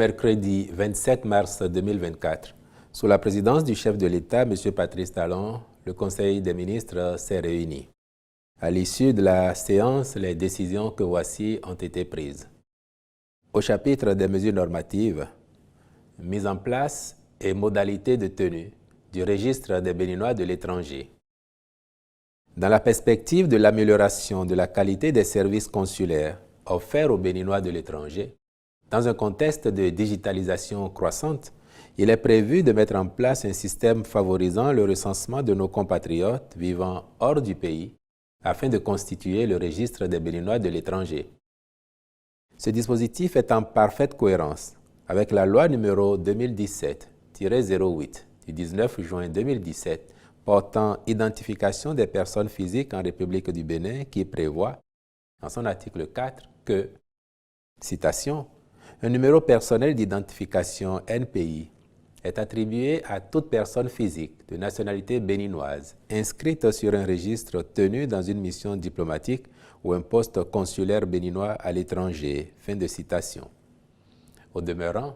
mercredi 27 mars 2024, sous la présidence du chef de l'État, M. Patrice Talon, le Conseil des ministres s'est réuni. À l'issue de la séance, les décisions que voici ont été prises. Au chapitre des mesures normatives, mise en place et modalités de tenue du registre des Béninois de l'étranger. Dans la perspective de l'amélioration de la qualité des services consulaires offerts aux Béninois de l'étranger, dans un contexte de digitalisation croissante, il est prévu de mettre en place un système favorisant le recensement de nos compatriotes vivant hors du pays afin de constituer le registre des Béninois de l'étranger. Ce dispositif est en parfaite cohérence avec la loi numéro 2017-08 du 19 juin 2017 portant identification des personnes physiques en République du Bénin qui prévoit, en son article 4, que, citation, un numéro personnel d'identification NPI est attribué à toute personne physique de nationalité béninoise inscrite sur un registre tenu dans une mission diplomatique ou un poste consulaire béninois à l'étranger. Fin de citation. Au demeurant,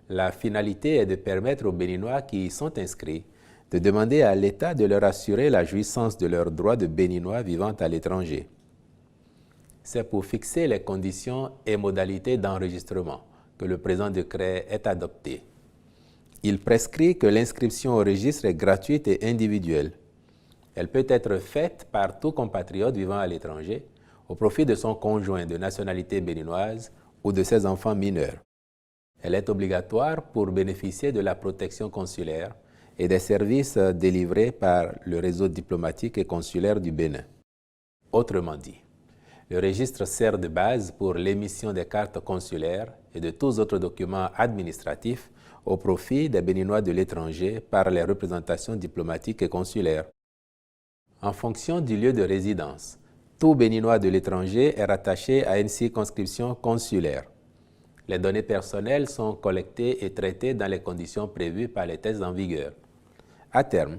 la finalité est de permettre aux Béninois qui y sont inscrits de demander à l'État de leur assurer la jouissance de leurs droits de Béninois vivant à l'étranger. C'est pour fixer les conditions et modalités d'enregistrement que le présent décret est adopté. Il prescrit que l'inscription au registre est gratuite et individuelle. Elle peut être faite par tout compatriote vivant à l'étranger au profit de son conjoint de nationalité béninoise ou de ses enfants mineurs. Elle est obligatoire pour bénéficier de la protection consulaire et des services délivrés par le réseau diplomatique et consulaire du Bénin. Autrement dit, le registre sert de base pour l'émission des cartes consulaires et de tous autres documents administratifs au profit des Béninois de l'étranger par les représentations diplomatiques et consulaires. En fonction du lieu de résidence, tout Béninois de l'étranger est rattaché à une circonscription consulaire. Les données personnelles sont collectées et traitées dans les conditions prévues par les textes en vigueur. À terme,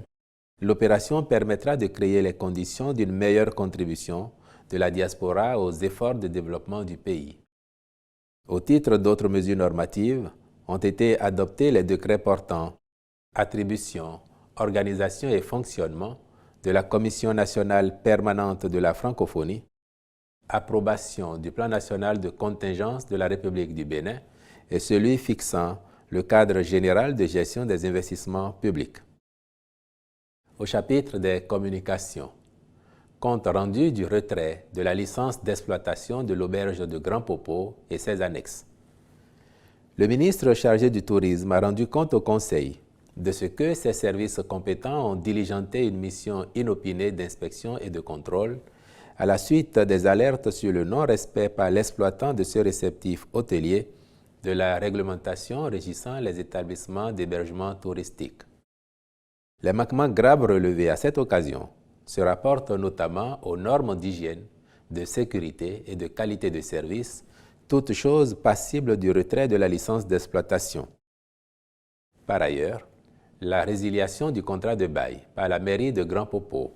l'opération permettra de créer les conditions d'une meilleure contribution de la diaspora aux efforts de développement du pays. Au titre d'autres mesures normatives, ont été adoptés les décrets portant attribution, organisation et fonctionnement de la Commission nationale permanente de la francophonie, approbation du plan national de contingence de la République du Bénin et celui fixant le cadre général de gestion des investissements publics. Au chapitre des communications, compte rendu du retrait de la licence d'exploitation de l'auberge de Grand Popo et ses annexes. Le ministre chargé du tourisme a rendu compte au Conseil de ce que ses services compétents ont diligenté une mission inopinée d'inspection et de contrôle à la suite des alertes sur le non-respect par l'exploitant de ce réceptif hôtelier de la réglementation régissant les établissements d'hébergement touristique. Les manquements graves relevés à cette occasion se rapportent notamment aux normes d'hygiène, de sécurité et de qualité de service, toutes choses passibles du retrait de la licence d'exploitation. Par ailleurs, la résiliation du contrat de bail par la mairie de Grand Popo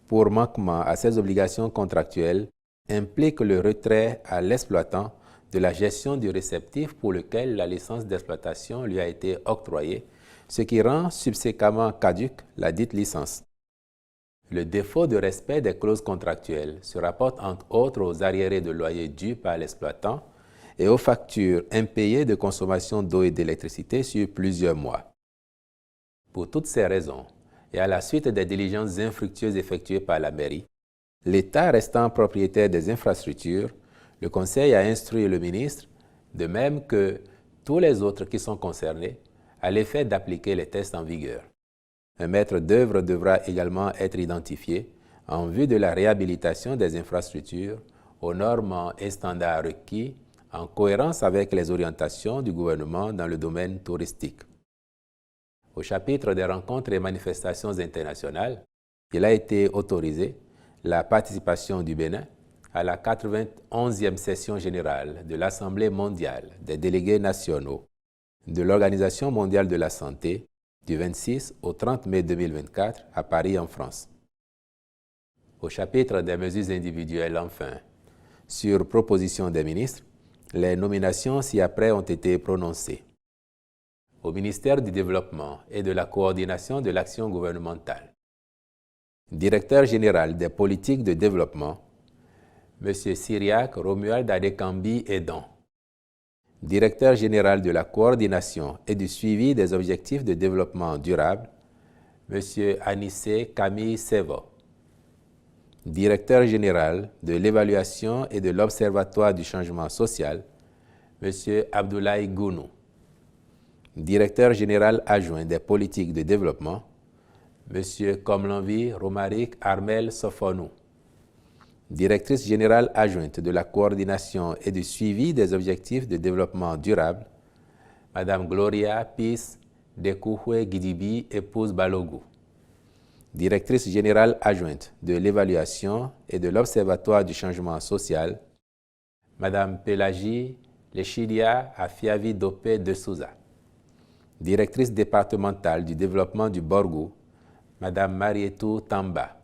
pour manquement à ses obligations contractuelles implique le retrait à l'exploitant de la gestion du réceptif pour lequel la licence d'exploitation lui a été octroyée, ce qui rend subséquemment caduque la dite licence. Le défaut de respect des clauses contractuelles se rapporte entre autres aux arriérés de loyer dus par l'exploitant et aux factures impayées de consommation d'eau et d'électricité sur plusieurs mois. Pour toutes ces raisons, et à la suite des diligences infructueuses effectuées par la mairie, l'État restant propriétaire des infrastructures, le Conseil a instruit le ministre, de même que tous les autres qui sont concernés, à l'effet d'appliquer les tests en vigueur. Un maître d'œuvre devra également être identifié en vue de la réhabilitation des infrastructures aux normes et standards requis en cohérence avec les orientations du gouvernement dans le domaine touristique. Au chapitre des rencontres et manifestations internationales, il a été autorisé la participation du Bénin à la 91e session générale de l'Assemblée mondiale des délégués nationaux de l'Organisation mondiale de la santé du 26 au 30 mai 2024 à Paris en France. Au chapitre des mesures individuelles, enfin, sur proposition des ministres, les nominations ci-après ont été prononcées. au ministère du Développement et de la coordination de l'action gouvernementale. Directeur général des politiques de développement, M. Syriac Romuald Adekambi Edan. Directeur général de la coordination et du suivi des objectifs de développement durable, M. Anissé Camille Sevo. Directeur général de l'évaluation et de l'Observatoire du changement social, M. Abdoulaye Gounou. Directeur général adjoint des politiques de développement, M. Komlanvi Romaric Armel Sofonou. Directrice générale adjointe de la coordination et du suivi des objectifs de développement durable, Mme Gloria Peace Dekouhwe Gidibi, épouse Balogu. Directrice générale adjointe de l'évaluation et de l'Observatoire du changement social, Mme Pélagie Lechidia Afiavi Dopé de Souza. Directrice départementale du développement du Borgou, Mme Marietou Tamba.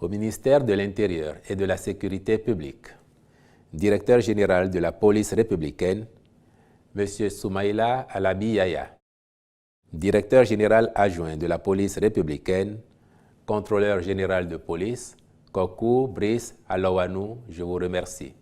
Au ministère de l'Intérieur et de la Sécurité publique, Directeur général de la police républicaine, M. Soumaïla Alabi Yaya. Directeur général adjoint de la police républicaine, Contrôleur général de police, Kokou Brice Alawanou, je vous remercie.